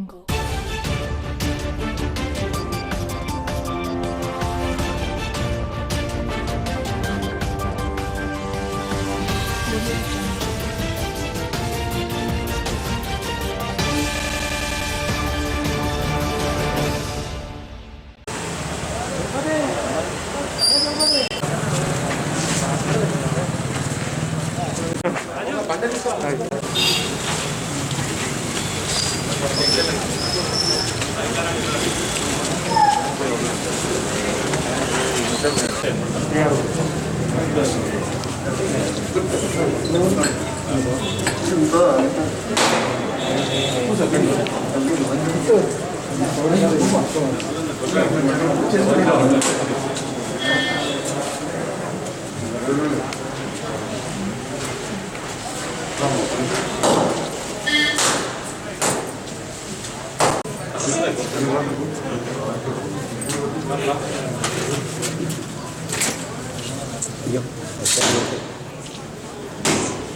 거.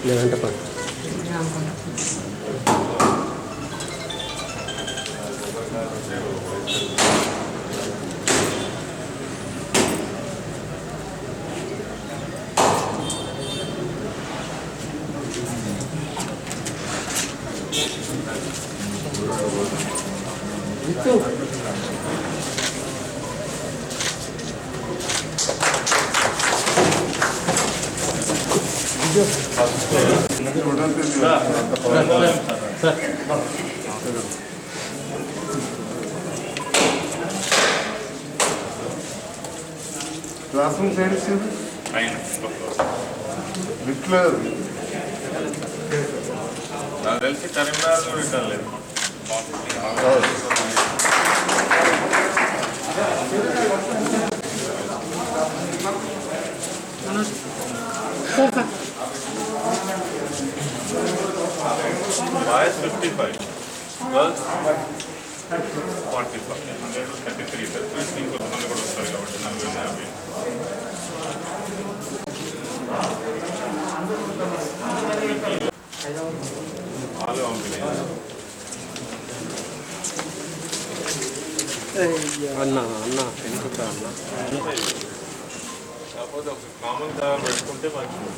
లేదంటే పని class room side ఇచ్చింది లిఫ్ట్లో నాకు తెలిసి కరీంనగర్ కూడా రిటర్న్ లేదు. Boys 55, girls 45, 133 sir. మళ్ళీ కూడా వస్తారు కాబట్టి 40, 50 వాళ్ళు పంపిణీ. అన్న అన్న ఎందుకుంటా అన్న కాకపోతే ఒక కామన్ గా పెట్టుకుంటే మంచిది.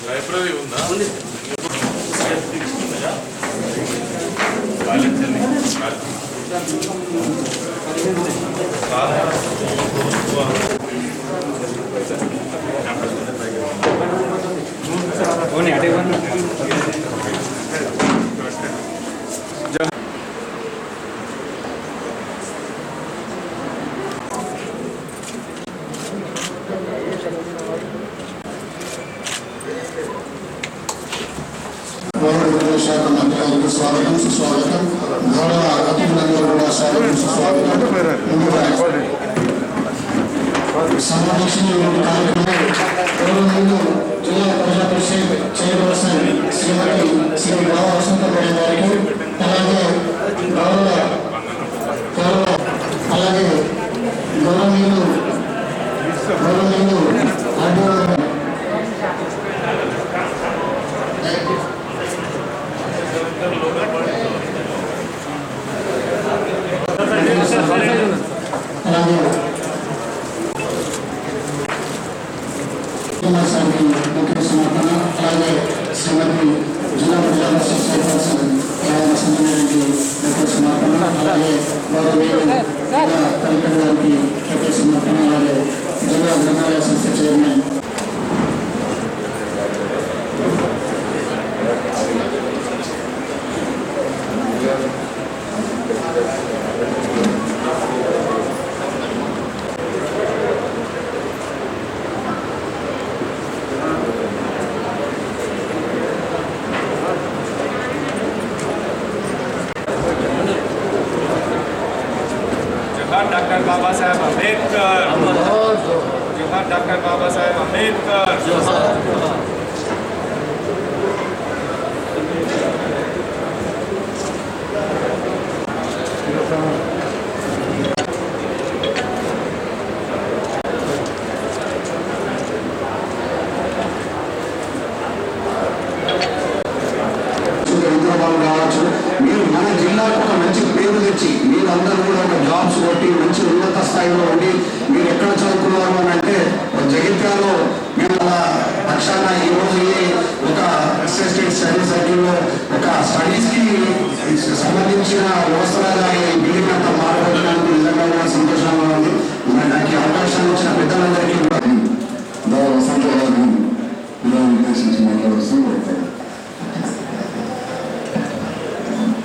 లైబ్రరీ ఉందా? శాఖ మంత్రులకు స్వాగతం సుస్వాగతం. గౌరవ అతిథులందరూ కూడా స్వాగతం సుస్వాగతం. సమావేశంలో కార్యక్రమం జిల్లా ప్రజా పరిషత్ చైర్పర్సన్ శ్రీమతి శ్రీ రావ వసంతపల్లి గారికి, అలాగే గౌరవనీయులు ముఖ్య సమర్పణ, అలాగే శ్రీమతి జిల్లా ప్రజా పరిషత్ చైర్పర్సన్ వసంతరెడ్డి ముఖ్య సమర్పణ, అలాగే గౌరవనీయులు కలెక్టర్ గారికి ముఖ్య సమర్పణ, అలాగే జిల్లా గ్రంథాలయ సంస్థ chairman doctor Baba Saheb Ambedkar, doctor Baba Saheb Ambedkar. కావచ్చు, మీరు మన జిల్లాకు ఒక మంచి పేరు తెచ్చి మీరందరూ కూడా ఒక జాబ్స్ కొట్టి మంచి ఉన్నత స్థాయిలో ఉండి మీరు ఎక్కడ చదువుకున్నారు అని అంటే జగిత్యాలలో మేము పక్షాన ఈరోజు ఒక అసిస్టెంట్ స్టడీ సర్కిల్లో ఒక స్టడీస్కి సంబంధించిన వ్యవస్థలాగా ఈ బిల్డింగ్ అంతా మారబోతున్నందుకు నిజంగా సంతోషంగా ఉంది. నాకు అవకాశాన్ని ఇచ్చిన పెద్దలందరికీ ఉద్దేశించి మాట్లాడుతూ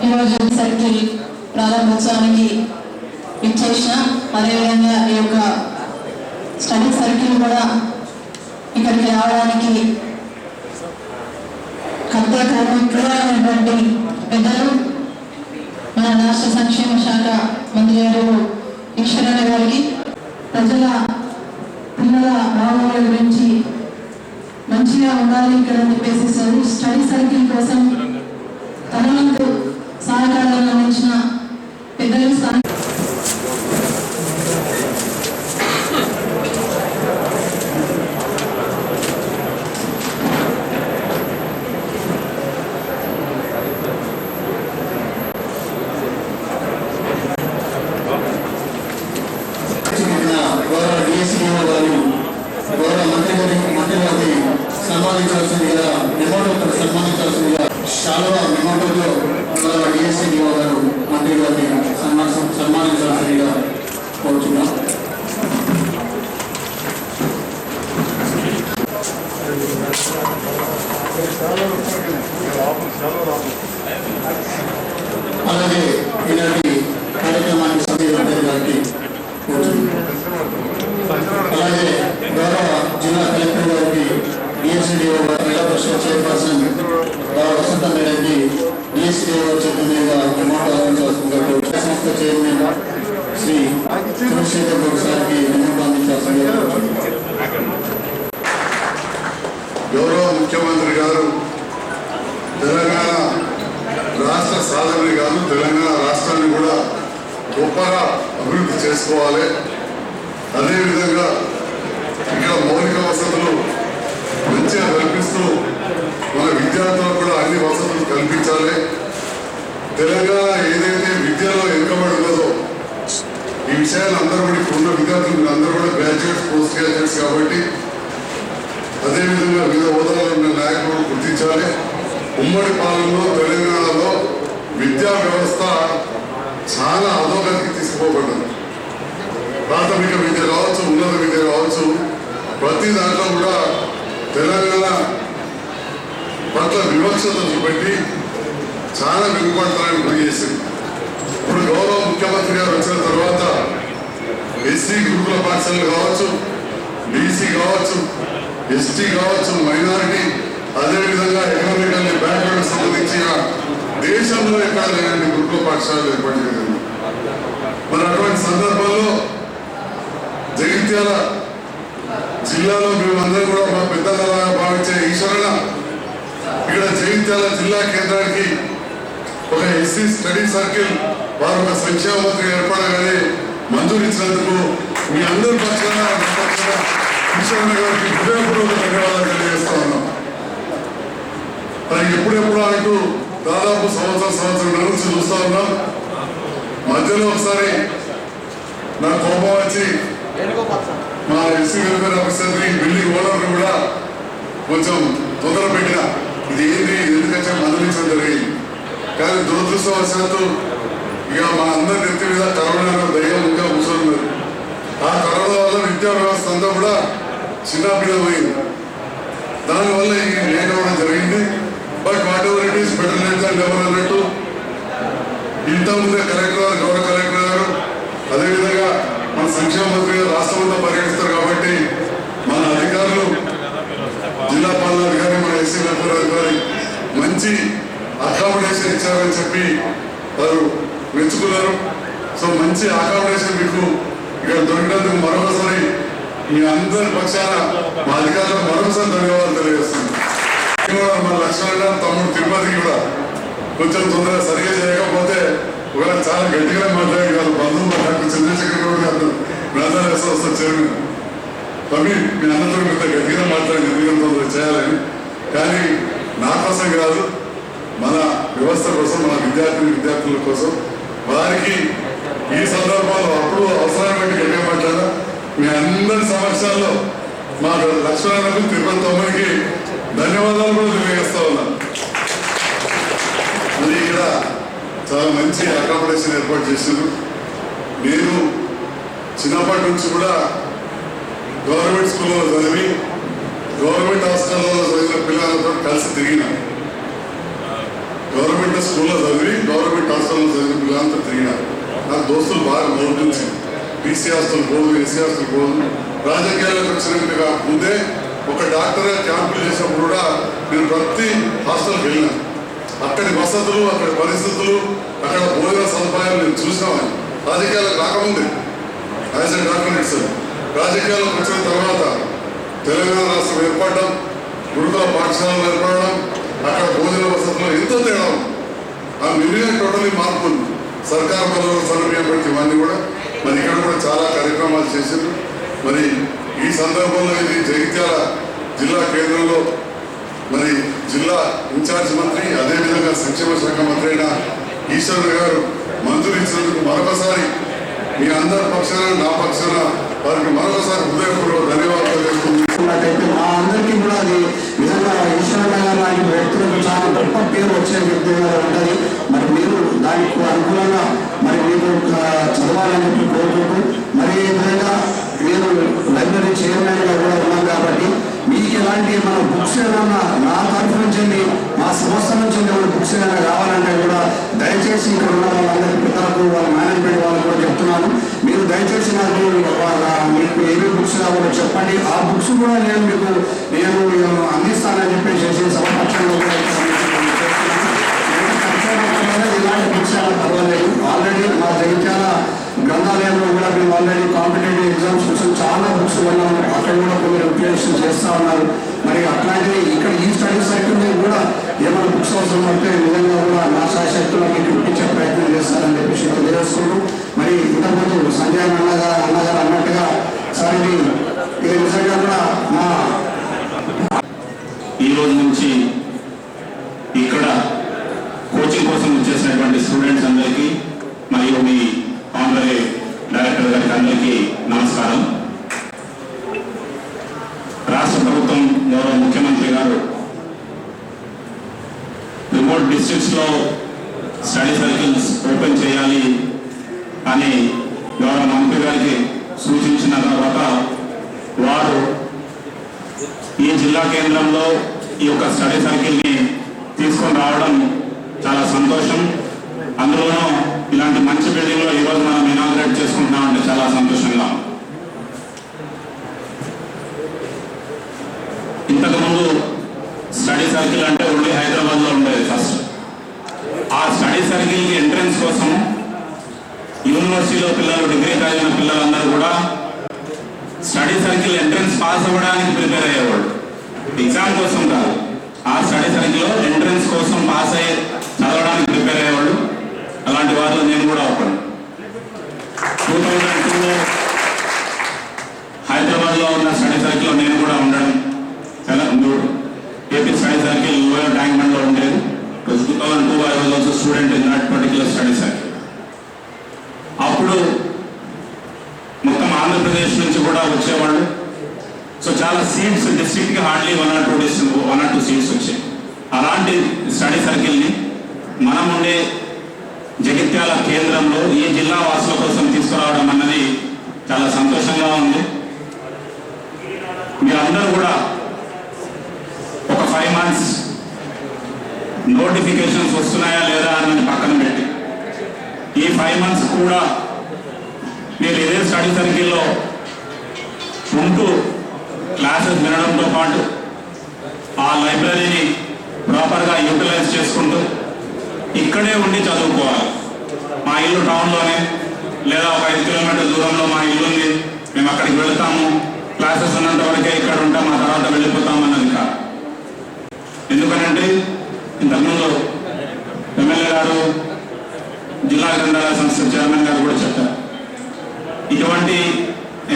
ఈరోజు సర్కిల్ ప్రారంభోత్సవానికి ఇచ్చేసిన అదేవిధంగా ఈ యొక్క స్టడీ సర్కిల్ కూడా ఇక్కడికి రావడానికి కర్తవ్యమైనటువంటి పెద్దలు మన రాష్ట్ర సంక్షేమ శాఖ మంత్రి గారు ఈశ్వరన్న గారికి ప్రజల పిల్లల భావనల గురించి మంచిగా ఉండాలి ఇక్కడ అని చెప్పేసి స్టడీ సర్కిల్ కోసం తనవంతు సహకారాలను అందించిన పెద్దలు సన్మానించాల్సిందిగా మెమోటోతో సన్మానించాల్సిందిగా శాలువా మెమోటోతో డిఎస్సీఓ గారు మంత్రి గారిని సన్మానించాల్సిందిగా కోరుతున్నాం. అలాగే ఈనాటి కార్యక్రమానికి సభ్యులందరి గారికి అలాగే గౌరవ జిల్లా కలెక్టర్ గారికి డిఎస్సీడీఓ జిల్లా పరిషత్ చైర్పర్సన్ వసంత మేడంకి డిఎస్సీడీఓ చేతుల మీద రిమోట్ అందించాల్సిందిగా సంస్థ చైర్మన్ శ్రీ చంద్రశేఖర్ గౌడ్ సార్కి రిమోట్ అందించాల్సిందిగా గౌరవ ముఖ్యమంత్రి గారు తెలంగాణ రాష్ట్ర సాధనే కాదు తెలంగాణ రాష్ట్రాన్ని కూడా గొప్పగా అభివృద్ధి చేసుకోవాలి. అదేవిధంగా ఇక్కడ మౌలిక వసతులు మంచిగా కల్పిస్తూ మన విద్యార్థులకు కూడా అన్ని వసతులు కల్పించాలి. తెలంగాణ ఏదైతే విద్యలో వెనుకబడి ఉన్నదో ఈ విషయాలు అందరూ కూడా ఇప్పుడున్న విద్యార్థులు అందరూ కూడా గ్రాడ్యుయేట్స్ పోస్ట్ గ్రాడ్యుయేట్స్ కాబట్టి అదేవిధంగా వివిధ హోదాలో ఉన్న నాయకులు గుర్తించాలి. ఉమ్మడి పాలనలో తెలంగాణలో విద్యా వ్యవస్థ చాలా అధోగతికి తీసుకుపోబడ్డది. ప్రాథమిక విద్య కావచ్చు, ఉన్నత విద్య కావచ్చు, ప్రతి దాంట్లో కూడా తెలంగాణ పట్ల వివక్షత చూపెట్టి చాలా వెనుకబడతారని గురి చేసింది. ఇప్పుడు గౌరవ ముఖ్యమంత్రి గారు వచ్చిన తర్వాత ఎస్సీ గురుకుల పాఠశాలలు కావచ్చు, బీసీ కావచ్చు, ఎస్టీ కావచ్చు, మైనారిటీ, అదేవిధంగా ఎకనామికల్లీ బ్యాక్వర్డ్ సంబంధించిన దేశంలో ఎక్కడ లేని గురుకుల పాఠశాలలు ఏర్పాటు చేసింది. మరి అటువంటి సందర్భంలో జగిత్యాల జిల్లాలో మేమందరం కూడా మా పెద్దగా భావించే ఈశ్వరణ ఇక్కడ జగిత్యాల జిల్లా కేంద్రానికి ఒక ఎస్సీ స్టడీ సర్కిల్ వారు ఒక సంక్షేమ మంత్రి ఏర్పడగానే మంజూరు ఇచ్చినందుకు మీ అందరి పక్షాన ఈశ్వరణ గారికి హృదయపూర్వక ధన్యవాదాలు తెలియజేస్తా ఉన్నాం. మరి ఎప్పుడెప్పుడు అంటూ దాదాపు సంవత్సరం నుంచి చూస్తా ఉన్నాం. మధ్యలో ఒకసారి నా కోపం వచ్చి మా ఎస్సీ వెల్ఫేర్ ఆఫీసర్ని బిల్డింగ్ ఓనర్ని కూడా కొంచెం తొందర పెట్టిన ఇది ఏంటి ఎందుకంటే మందలించడం జరిగింది. కానీ దురదృష్టవశాత్తు ఇక మా అందరి నెత్తి మీద కరోనా దయ్యం ఇంకా కూర్చొని ఆ కరోనా వల్ల విద్యా వ్యవస్థ అంతా కూడా చిన్నపిల్లమైంది. దానివల్ల ఈ లేట్ అవ్వడం జరిగింది. But what ever it is better late than never అన్నట్టు ఇంతకుముందే కలెక్టర్ గారు, గౌరవ కలెక్టర్ గారు, అదేవిధంగా మన సంక్షేమ మంత్రి గారు రాష్ట్రంలో పర్యటిస్తారు కాబట్టి మన అధికారులు, జిల్లా పాలనాధికారి, మన ఎస్సీ వెల్ఫేర్ అధికారి మంచి అకామిడేషన్ ఇచ్చారని చెప్పి వారు మెచ్చుకున్నారు. సో మంచి అకామిడేషన్ మీకు ఇక్కడ దొరికినందుకు మరొకసారి మీ అందరి పక్షాన మా అధికారులకు మరొకసారి ధన్యవాదాలు తెలియజేస్తున్నాను. మన లక్ష్మణ తమ్ముడు తిరుపతికి కూడా కొంచెం తొందరగా సరిగా చేయకపోతే ఒకవేళ చాలా గట్టిగా మాట్లాడి వాళ్ళ బంధువులు డాక్టర్ చంద్రశేఖర్ గౌడ్ గారు గ్రంథాలయ సంస్థ చైర్మన్ తమ్మి మీ అందరితో ఇంత గట్టిగా మాట్లాడి ఎందుకంత చేయాలని. కానీ నా కోసం కాదు, మన వ్యవస్థ కోసం, మన విద్యార్థుల కోసం, వారికి ఈ సందర్భంలో అప్పుడు అవసరమైన గట్టిగా మాట్లాడా. మీ అందరి సమక్షాల్లో మా లక్ష్మణకు తిరుపతి తమ్ముడికి ధన్యవాదాలు కూడా తెలియజేస్తా ఉన్నాను. మరి ఇక్కడ చాలా మంచి అకామిడేషన్ ఏర్పాటు చేశారు. నేను చిన్నప్పటి నుంచి కూడా గవర్నమెంట్ స్కూల్లో చదివి గవర్నమెంట్ హాస్టల్లో చదివిన పిల్లలతో కలిసి తిరిగిన, గవర్నమెంట్ స్కూల్లో చదివి గవర్నమెంట్ హాస్టల్లో చదివిన పిల్లలతో తిరిగిన. నాకు దోస్తులు బాగా నోటించి బీసీ హాస్టల్ పోదు, ఎస్సీ హాస్టల్ పోదు. రాజకీయాలకు వచ్చినట్టుగా ముందే ఒక డాక్టర్ క్యాంపులు చేసినప్పుడు కూడా నేను ప్రతి హాస్టల్కి వెళ్ళిన. అక్కడి వసతులు, అక్కడి పరిస్థితులు, అక్కడ భోజన సదుపాయాలు నేను చూసినామని. రాజకీయాలకు రాకముందే యాజ్ ఎ డాక్యుమెంట్స్, రాజకీయాలకు వచ్చిన తర్వాత తెలంగాణ రాష్ట్రం ఏర్పడడం, గురుకుల పాఠశాలలు ఏర్పడడం, అక్కడ భోజన వసతులు ఎంతో తేడా ఉంది. ఆ నిర్ణయం టోటలీ మార్పు ఉంది. సర్కారు పనుల సౌలభ్యం బట్టి ఇవన్నీ కూడా మరి ఇక్కడ కూడా చాలా కార్యక్రమాలు చేశారు. మరి ఈ సందర్భంలో ఇది జగిత్యాల జిల్లా కేంద్రంలో మరి జిల్లా ఇన్ఛార్జ్ మంత్రి, అదేవిధంగా సంక్షేమ శాఖ మంత్రి అయిన ఈశ్వర్ గారు మంజూరు ఇచ్చినందుకు మరొకసారి మీ అందరి పక్షాన, నా పక్షాన వారికి మరొకసారి హృదయపూర్వక ధన్యవాదాలు తెలుపుతున్నట్టయితే మా అందరికీ కూడా అది నిజంగా ఈశ్వరన్న గారు లాంటి వ్యక్తులకు చాలా గొప్ప పేరు వచ్చే వ్యక్తిగా ఉంటుంది. మరి మీరు దానికి అనుకూలంగా మరి మీరు చదవాలని చెప్పి కోరుకుంటూ, మరి ఈ విధంగా మీరు లైబ్రరీ చైర్మన్గా కూడా ఉన్నాం కాబట్టి మీకు ఎలాంటి మన బుక్స్ ఏమన్నా నా తరఫు నుంచి మా సంస్థ నుంచి ఏమైనా బుక్స్ ఏమైనా కావాలంటే కూడా దయచేసి ఇక్కడ ఉన్న వాళ్ళందరి పిల్లలకు, వాళ్ళ మేనేజ్మెంట్ వాళ్ళకు కూడా చెప్తున్నాను. మీరు దయచేసి నాకు మీకు ఏమేమి బుక్స్ కావాలో చెప్పండి. ఆ బుక్స్ కూడా నేను అందిస్తానని చెప్పేసి సమపక్షంలో కూడా ఇలాంటి బుక్స్ ఏమైనా పర్వాలేదు. ఆల్రెడీ మా జగిత్యాల గ్రంథాలయంలో కూడా మేము ఆల్రెడీ కాంపిటేటివ్ ఎగ్జామ్స్ కోసం చాలా బుక్స్ కొన్నాము. అక్కడ కూడా కొన్ని రిప్రజెంటేషన్ చేస్తూ ఉన్నారు. మరి అట్లాంటివి ఇక్కడ ఈ స్టడీ సర్కిల్ మీద కూడా ఏమైనా బుక్స్ అవసరం పడితే నిజంగా కూడా నా శాశక్తులు మీకు ఇప్పించే ప్రయత్నం చేస్తారని చెప్పేసి తెలియజేసుకుంటూ, మరి ఇంతకుముందు సంజయ్ అన్నగారు అన్నట్టుగా సార్ ఇది నిజంగా కూడా మా ఈ రోజు నుంచి ఇక్కడ కోచింగ్ కోసం వచ్చేసినటువంటి స్టూడెంట్స్ అందరికీ మరియు మీ ఆనరీ డైరెక్టర్ గారికి అందరికీ నమస్కారం. రాష్ట్ర ప్రభుత్వం గౌరవ ముఖ్యమంత్రి గారు రిమోట్ డిస్ట్రిక్ట్స్లో స్టడీ సర్కిల్స్ ఓపెన్ చేయాలి అని గౌరవ మంత్రి గారికి సూచించిన తర్వాత వారు ఈ జిల్లా కేంద్రంలో ఈ యొక్క స్టడీ సర్కిల్ని తీసుకొని రావడం చాలా సంతోషం. అందులోనూ ఇలాంటి మంచి బిల్డింగ్లో ఈరోజు మనం ఇనాగ్రేట్ చేసుకుంటున్నామంటే చాలా సంతోషంగా. ఇంతకుముందు స్టడీ సర్కిల్ అంటే ఓన్లీ హైదరాబాద్లో ఉండేది ఫస్ట్. ఆ స్టడీ సర్కిల్కి ఎంట్రన్స్ కోసం యూనివర్సిటీలో పిల్లలు, డిగ్రీ చదివిన పిల్లలందరూ కూడా స్టడీ సర్కిల్ ఎంట్రన్స్ పాస్ అవ్వడానికి ప్రిపేర్ అయ్యేవాళ్ళు, ఎగ్జామ్ కోసం కాదు. ఆ స్టడీ సర్కిల్లో ఎంట్రన్స్ కోసం పాస్ అయ్యే చదవడానికి ప్రిపేర్ అయ్యేవాళ్ళు. అలాంటి వారిలో నేను కూడా ఒకడు. 2002లో హైదరాబాద్లో ఉన్న స్టడీ సర్కిల్లో నేను కూడా ఉండడం, AP study circle lower tank బండ్లో ఉండేది. 2002 I was also student in that particular study circle. అప్పుడు మొత్తం ఆంధ్రప్రదేశ్ నుంచి కూడా వచ్చేవాళ్ళు. సో చాలా సీట్స్ డిస్ట్రిక్ట్కి హార్డ్లీ 1 or 2 సీట్స్ వచ్చాయి. అలాంటి స్టడీ సర్కిల్ని మనం ఉండే జగిత్యాల కేంద్రంలో ఈ జిల్లా వాసుల కోసం తీసుకురావడం అన్నది చాలా సంతోషంగా ఉంది. మీరందరూ కూడా ఒక 5 months నోటిఫికేషన్స్ వస్తున్నాయా లేదా అన్నది పక్కన పెట్టి ఈ 5 months కూడా మీరు ఇదే స్టడీ సర్కిల్లో ఉంటూ క్లాసెస్ వినడంతో పాటు ఆ లైబ్రరీని ప్రాపర్గా యూటిలైజ్ చేసుకుంటూ ఇక్కడే ఉండి చదువుకోవాలి. మా ఇల్లు టౌన్లోనే లేదా ఒక 5 kilometers దూరంలో మా ఇల్లు ఉంది, మేము అక్కడికి వెళతాము, క్లాసెస్ ఉన్నంత వరకే ఇక్కడ ఉంటాం, ఆ తర్వాత వెళ్ళిపోతాం అన్నది కాదు. ఎందుకనంటే ఇంతకుముందు ఎమ్మెల్యే గారు జిల్లా గ్రంథాలయ సంస్థ చైర్మన్ గారు కూడా చెప్పారు. ఇటువంటి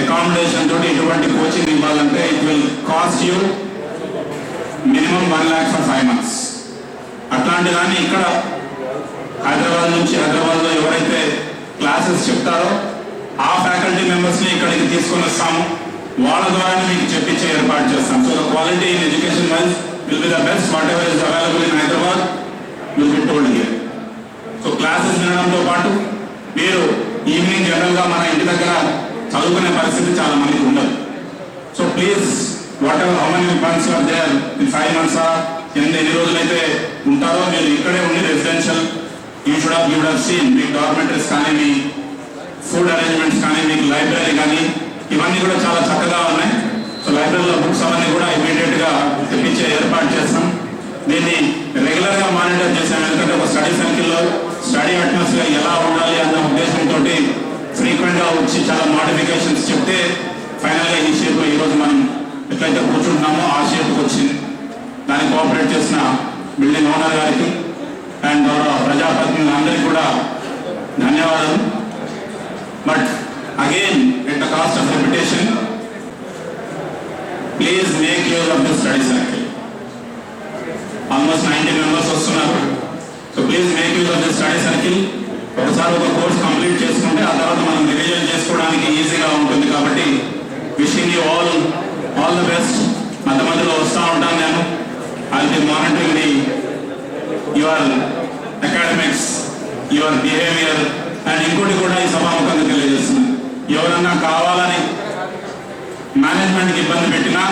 అకామిడేషన్ తోటి ఇటువంటి కోచింగ్ ఇవ్వాలంటే it will cost you minimum 1 lakh for 5 months. అట్లాంటి దాన్ని ఇక్కడ హైదరాబాద్లో ఎవరైతే క్లాసెస్ చెప్తారో ఆ ఫ్యాకల్టీ మెంబర్స్ని ఇక్కడికి తీసుకొని వస్తాము, వాళ్ళ ద్వారానే మీకు చెప్పించే ఏర్పాటు చేస్తాం. So the quality in education wise will be the best. Whatever is available in Hyderabad will be told here. So classes వినడంతో పాటు మీరు ఈవినింగ్ జనరల్గా మన ఇంటి దగ్గర చదువుకునే పరిస్థితి చాలా మందికి ఉండదు. So please whatever how many months are there in 5 months ఎన్ని రోజులైతే ఉంటారో మీరు ఇక్కడే ఉండి residential you should have seen మీ డార్మెంటరీస్ కానీ, మీ ఫుడ్ అరేంజ్మెంట్స్ కానీ, మీకు లైబ్రరీ కానీ ఇవన్నీ కూడా చాలా చక్కగా ఉన్నాయి. సో లైబ్రరీలో బుక్స్ అవన్నీ కూడా ఇమీడియట్గా తెప్పించే ఏర్పాటు చేస్తాం. దీన్ని రెగ్యులర్గా మానిటర్ చేసాం. ఎందుకంటే ఒక స్టడీ సర్కిల్లో స్టడీ అట్మాస్ఫియర్ ఎలా ఉండాలి అన్న ఉద్దేశంతో ఫ్రీక్వెంట్గా వచ్చి చాలా మోడిఫికేషన్స్ చెప్తే ఫైనల్గా ఈ షేప్లో ఈరోజు మనం ఎట్లయితే కూర్చుంటున్నామో ఆ షేప్కి వచ్చింది. దానికి కోఆపరేట్ చేసిన బిల్డింగ్ ఓనర్ గారికి అండ్ గౌరవ ప్రజాప్రతినిధులందరికీ కూడా ధన్యవాదాలు. But again at the cost of reputation, please make use of the study circle. Almost 90 members వస్తున్నారు. So please make use of the study circle. ఒకసారి ఒక కోర్స్ కంప్లీట్ చేసుకుంటే ఆ తర్వాత మనం రివిజన్ చేసుకోవడానికి ఈజీగా ఉంటుంది. కాబట్టి wishing you all the best. మధ్యలో వస్తూ ఉంటాను నేను. I will be monitoring your academics, your behaviour. And ఇంకోటి కూడా ఈ సభాముఖంగా తెలియజేస్తుంది, ఎవరన్నా కావాలని మేనేజ్మెంట్కి ఇబ్బంది పెట్టినా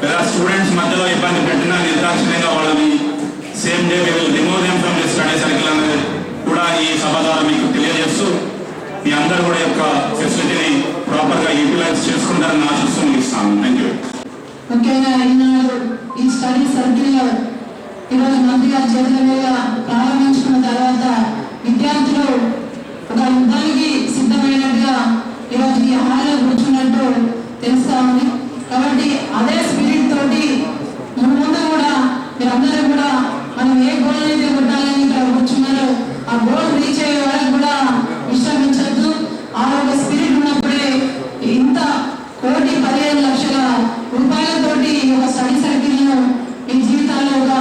లేదా స్టూడెంట్స్ మధ్యలో ఇబ్బంది పెట్టినా నిర్దాక్షిణ్యంగా వాళ్ళని same day we will remove them from the study circle అనేది కూడా ఈ సభ ద్వారా మీకు తెలియజేస్తూ మీ అందరూ కూడా యొక్క ఫెసిలిటీని ప్రాపర్గా యూటిలైజ్ చేసుకుంటారని ఆశిస్తూ ముగిస్తాను. Thank you. ముఖ్యంగా ఈనాడు ఈ స్టడీ సర్కిల్ ఈరోజు మంత్రి గారి చేతుల మీద ప్రారంభించుకున్న తర్వాత విద్యార్థులు ఒక యుద్ధానికి సిద్ధమైనట్టుగా ఈరోజు ఈ హాల్లో కూర్చున్నట్టు తెలుస్తా ఉంది. కాబట్టి అదే స్పిరిట్ తోటి ముందు కూడా మీరందరూ కూడా మనం ఏ గోల్ అయితే కొట్టాలని ఇక్కడ కూర్చున్నారో ఆ గోల్ రీచ్ అయ్యే వరకు కూడా విశ్రమించద్దు. ఆ ఒక స్పిరిట్ ఉన్నప్పుడే ఇంత 1,15,00,000 రూపాయలతోటి ఒక స్టడీ సర్కిల్ను మీ జీవితాల్లో ఒక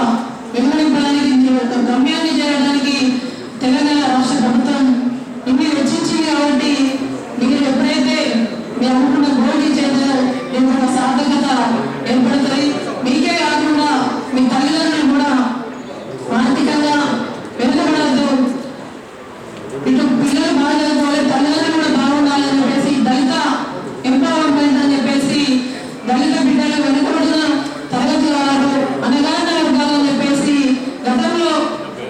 వెలువరింపడానికి, మీరు ఒక గమ్యాన్ని చేయడానికి తెలంగాణ రాష్ట్ర ప్రభుత్వం ఇన్ని వెచ్చించింది. కాబట్టి మీరు ఎప్పుడైతే మీరు అనుకున్న గోల్ రీచ్ అవుతారో మీకు ఒక సార్థకత ఏర్పడుతుంది. మీకే కాకుండా మీ తల్లిదండ్రులు కూడా ఆర్థికంగా వెనుకబడద్దు. ఇటు పిల్లలు బాగా చదువుకోవాలి, తల్లిదండ్రులు కూడా బాగుండాలని చెప్పేసి దళిత ఎంపవర్మెంట్ అని చెప్పేసి దళిత బిడ్డలు వెనుకబడిన తరగతి వారు అనగాన వర్గాలని చెప్పేసి గతంలో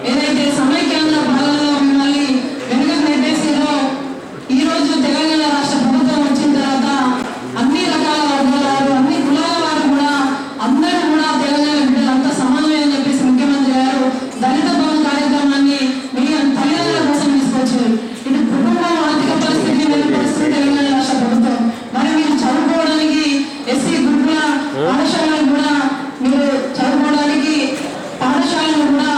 ఏదైతే సమైక్యాంధ్ర పాలనలో మిమ్మల్ని వెనుకకు నెట్టేసిందో ఈ రోజు తెలంగాణ రాష్ట్ర ప్రభుత్వం వచ్చిన తర్వాత అన్ని రకాల వర్గాల వారు, అన్ని కులాల వారు కూడా అందరూ కూడా తెలంగాణ బిడ్డలు అంతా సమానమే అని చెప్పేసి ముఖ్యమంత్రి గారు దళిత భవన్ కార్యక్రమాన్ని మీ తల్లిదండ్రుల కోసం తీసుకొచ్చారు. ఇటు కుటుంబం ఆర్థిక పరిస్థితి మెరుగుపరుస్తుంది తెలంగాణ రాష్ట్ర ప్రభుత్వం. మరి మీరు చదువుకోవడానికి ఎస్సీ గురుకుల పాఠశాలను కూడా మీరు చదువుకోవడానికి పాఠశాలను కూడా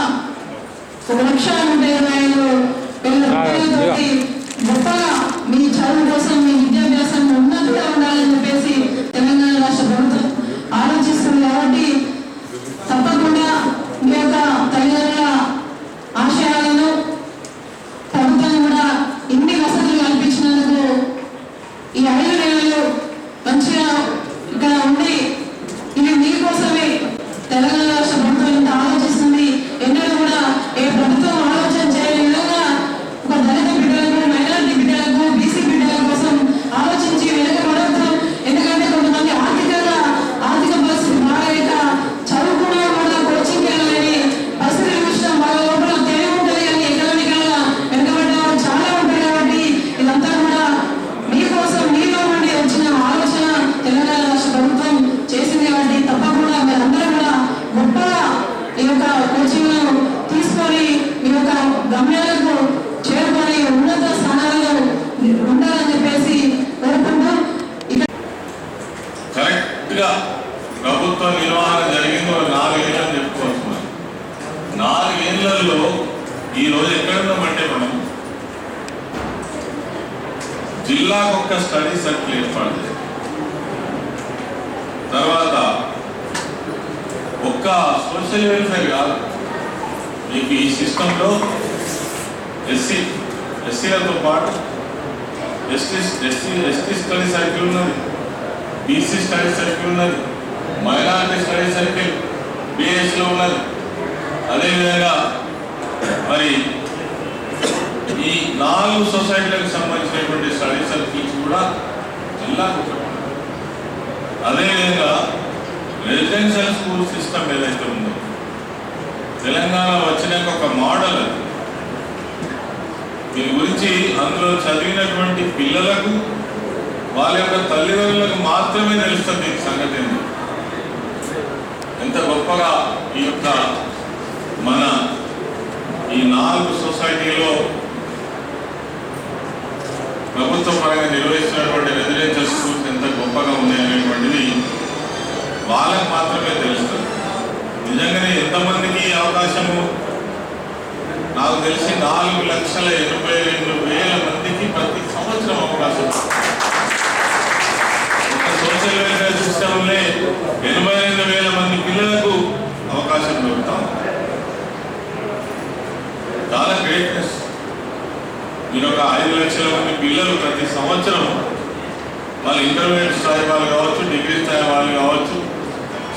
1,35,000 రూపాయలతోటి గొప్పగా మీ చదువు కోసం, మీ విద్యాభ్యాసం ఉన్నతిగా ఉండాలని చెప్పేసి తెలంగాణ రాష్ట్ర ప్రభుత్వం ఆలోచిస్తుంది. కాబట్టి తప్పకుండా మీ యొక్క తల్లిదండ్రుల ఆశయాలను ప్రభుత్వం కూడా ఇన్ని వసతులు కల్పించినందుకు ఈ 5 నెలలు మంచిగా ఇక్కడ ఉండి ఇది మీకోసమే తెలంగాణ రాష్ట్ర ప్రభుత్వం ఇంత ఆలోచిస్తుంది. ఎన్నడూ కూడా ఏ ప్రభుత్వం ఆలోచన చేయని విధంగా ఒక దళిత బిడ్డలకు, మైనారిటీ బిడ్డలకు, బీసీ బిడ్డల కోసం ఆలోచించి వెనుకబడద్దు. ఎందుకంటే కొంతమంది ఆర్థిక పరిస్థితి బాగాలేక చదువుకున్నా కూడా కోచింగ్ వెళ్ళాలని పరిస్థితుల విషయం వాళ్ళ లోపల తెలివి ఉంటుంది కానీ ఎకనామికల్గా వెనుకబడ్డ చాలా ఉంటాయి. కాబట్టి ఇదంతా కూడా మీకోసం మీలో జిల్లాకు ఒక స్టడీ సర్కిల్ ఏర్పాటు చేయాలి. తర్వాత ఒక్క సోషల్ వెల్ఫేర్ కాదు, మీకు ఈ సిస్టంలో ఎస్సీలతో పాటు ఎస్టీ స్టడీ సర్కిల్ ఉన్నది, బీసీ స్టడీ సర్కిల్ ఉన్నది, మైనారిటీ స్టడీ సర్కిల్ బిఎస్లో ఉన్నది. అదేవిధంగా మరి ఈ 4 సొసైటీలకు సంబంధించినటువంటి స్టడీ సర్కిల్స్ కూడా జిల్లాకు. అదేవిధంగా రెసిడెన్షియల్ స్కూల్ సిస్టమ్ ఏదైతే ఉందో తెలంగాణ వచ్చినాక ఒక మోడల్ అది. దీని గురించి అందులో చదివినటువంటి పిల్లలకు వాళ్ళ యొక్క తల్లిదండ్రులకు మాత్రమే తెలుస్తుంది ఈ సంగతి ఏంటి, ఎంత గొప్పగా ఈ యొక్క మన ఈ 4 సొసైటీలో ప్రభుత్వ పరంగా నిర్వహిస్తున్నటువంటి రెసిడెన్షియల్ స్కూల్స్ ఎంత గొప్పగా ఉన్నాయనేటువంటిది వాళ్ళకు మాత్రమే తెలుస్తుంది. నిజంగానే ఎంతమందికి అవకాశము, నాకు తెలిసి 4,82,000 మందికి ప్రతి సంవత్సరం అవకాశం. ఒక సోషల్ వెల్ఫేర్ సిస్టంలో 82,000 మంది పిల్లలకు అవకాశం దొరుకుతాం. చాలా గ్రేట్నెస్. మీరు ఒక 5 లక్షల మంది పిల్లలు ప్రతి సంవత్సరం వాళ్ళు ఇంటర్మీడియట్ స్థాయి వాళ్ళు కావచ్చు, డిగ్రీ స్థాయి వాళ్ళు కావచ్చు,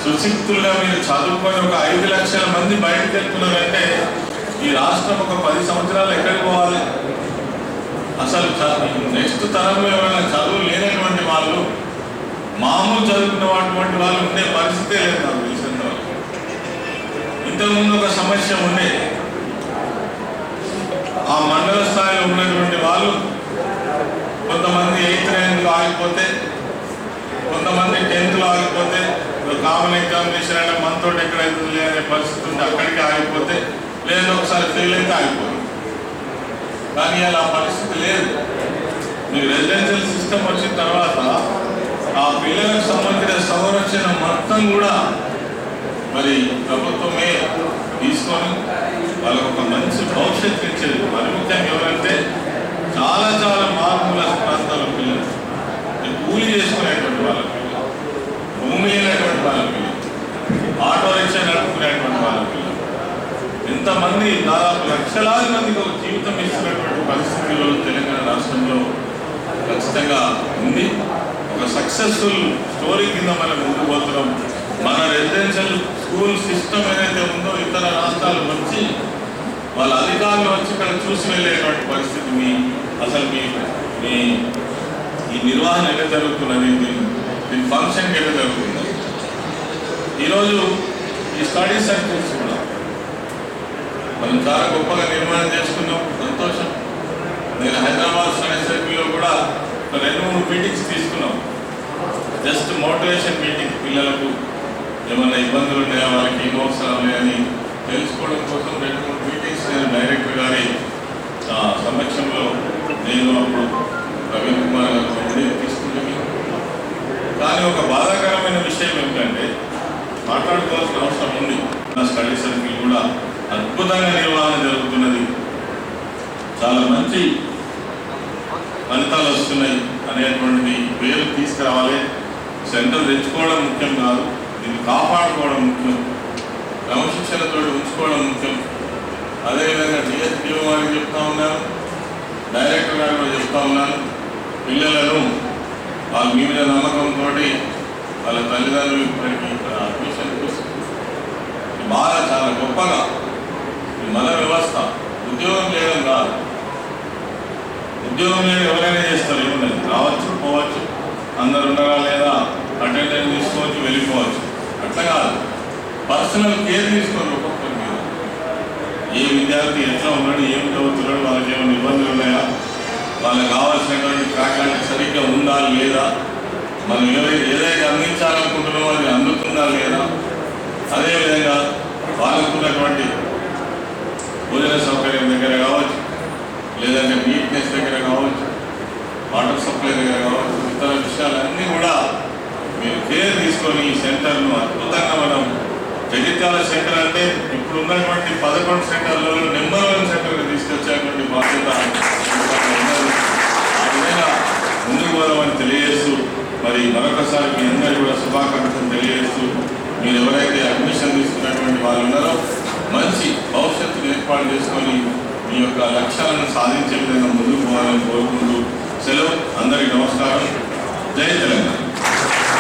సుశిక్తులుగా మీరు చదువుకొని ఒక 5 లక్షల మంది బయటకు వెళ్తున్నారంటే ఈ రాష్ట్రం ఒక 10 సంవత్సరాలు ఎక్కడికి పోవాలి? అసలు నెక్స్ట్ తరంలో ఎవరైనా చదువు లేనటువంటి వాళ్ళు, మామూలు చదువుకున్నటువంటి వాళ్ళు ఉండే పరిస్థితే లేదు నాకు తెలిసినంత వరకు. ఇంతకుముందు ఒక సమస్య ఉండే, ఆ మండల స్థాయిలో ఉన్నటువంటి వాళ్ళు కొంతమంది 8th, 9th ఆగిపోతే, కొంతమంది 10th ఆగిపోతే, కామన్ ఎగ్జామినేషన్ అంటే మనతో ఎక్కడైతుంది అనే పరిస్థితి ఉంటే అక్కడికి ఆగిపోతే, లేదా ఒకసారి ఫెయిల్ అయితే ఆగిపోతుంది. కానీ అలా పరిస్థితి లేదు. మీకు రెసిడెన్షియల్ సిస్టమ్ వచ్చిన తర్వాత ఆ పిల్లలకు సంబంధించిన సంరక్షణ మొత్తం కూడా మరి ప్రభుత్వమే తీసుకొని వాళ్ళకు ఒక మంచి భవిష్యత్తు ఇచ్చేది. మరి ముఖ్యంగా ఎవరంటే చాలా చాలా మారుమూల ప్రాంతాల పిల్లలు, కూలీ చేసుకునేటువంటి వాళ్ళ పిల్లలు, భూమి లేనటువంటి వాళ్ళ పిల్లలు, ఆటో రిక్షా నడుపుకునేటువంటి వాళ్ళ పిల్లలు, ఎంతమంది దాదాపు లక్షలాది మందికి ఒక జీవితం ఇస్తున్నటువంటి పరిస్థితుల్లో తెలంగాణ రాష్ట్రంలో ఖచ్చితంగా ఉంది. ఒక సక్సెస్ఫుల్ స్టోరీ కింద మనం ముందుకు పోతున్నాం. మన రెసిడెన్షియల్ స్కూల్ సిస్టమ్ ఏదైతే ఉందో ఇతర రాష్ట్రాల నుంచి వాళ్ళ అధికారులు వచ్చి ఇక్కడ చూసి వెళ్ళేటువంటి పరిస్థితి అసలు మీ ఈ నిర్వహణ ఎలా జరుగుతున్నది, దీని ఫంక్షన్ ఎలా జరుగుతుంది. ఈరోజు ఈ స్టడీ సర్కిల్స్ కూడా మనం చాలా గొప్పగా నిర్మాణం చేసుకున్నాం, సంతోషం. నేను హైదరాబాద్ స్టడీ సర్కిల్లో కూడా 2-3 మీటింగ్స్ తీసుకున్నాం. జస్ట్ మోటివేషన్ మీటింగ్, పిల్లలకు ఏమన్నా ఇబ్బందులు ఉన్నాయా, వాళ్ళకి ఏం అవసరం లేదని తెలుసుకోవడం కోసం 2-3 మీటింగ్స్ నేను డైరెక్టర్ గారి సమక్షంలో నేను అప్పుడు రవీంద్ర కుమార్ గారు తీసుకున్నాను. కానీ ఒక బాధాకరమైన విషయం ఏమిటంటే మాట్లాడుకోవాల్సిన అవసరం ఉంది. నా స్టడీ సర్కిల్ కూడా అద్భుతంగా నిర్వహణ జరుగుతున్నది, చాలా మంచి ఫలితాలు వస్తున్నాయి అనేటువంటిది పేరు తీసుకురావాలి. సెంటర్ తెచ్చుకోవడం ముఖ్యం కాదు, దీన్ని కాపాడుకోవడం ముఖ్యం, క్రమశిక్షణతో ఉంచుకోవడం ముఖ్యం. అదేవిధంగా డిఎస్పీఓ గారికి చెప్తా ఉన్నాను, డైరెక్టర్ గారు కూడా చెప్తా ఉన్నాను, పిల్లలను వాళ్ళ మీద నమ్మకంతో వాళ్ళ తల్లిదండ్రులు ఇప్పటికీ అడ్మిషన్ బాగా చాలా గొప్పగా మన వ్యవస్థ. ఉద్యోగం చేయడం కాదు, ఉద్యోగం చేయడం ఎవరైనా చేస్తారు, ఏమున్నది, రావచ్చు పోవచ్చు, అందరు ఉన్నారా లేదా అటెండెన్స్ తీసుకోవచ్చు వెళ్ళిపోవచ్చు, అట్లా కాదు. పర్సనల్ కేర్ తీసుకోండి ఒక్కొక్కరి మీద. ఏ విద్యార్థి ఎట్లా ఉన్నాడు, ఏం చదువుతున్నాడు, వాళ్ళకి ఏమైనా ఇబ్బందులు ఉన్నాయా, వాళ్ళకి కావాల్సినటువంటి ఫ్యాకల్టీ సరిగ్గా ఉందా లేదా, మనం ఏదైతే అందించాలనుకుంటున్నామో అది అందుతుందా లేదా, అదేవిధంగా వాళ్ళకు ఉన్నటువంటి భోజన సౌకర్యం దగ్గర కావచ్చు, లేదంటే నీట్నెస్ దగ్గర కావచ్చు, వాటర్ సప్లై దగ్గర కావచ్చు, ఇతర విషయాలన్నీ కూడా మీరు కేర్ తీసుకొని ఈ సెంటర్ను అద్భుతంగా మనం జగిత్యాల సెంటర్ అంటే ఇప్పుడు ఉన్నటువంటి 11 సెంటర్లలో నెంబర్ 1 సెంటర్గా తీసుకొచ్చేటువంటి బాధ్యత. ఆ విధంగా మరొకసారి మీ అందరికీ కూడా శుభాకాంక్షలు తెలియజేస్తూ మీరు ఎవరైతే అడ్మిషన్ తీసుకున్నటువంటి వాళ్ళు ఉన్నారో మంచి భవిష్యత్తును ఏర్పాటు చేసుకొని మీ యొక్క లక్ష్యాలను సాధించే విధంగా ముందుకు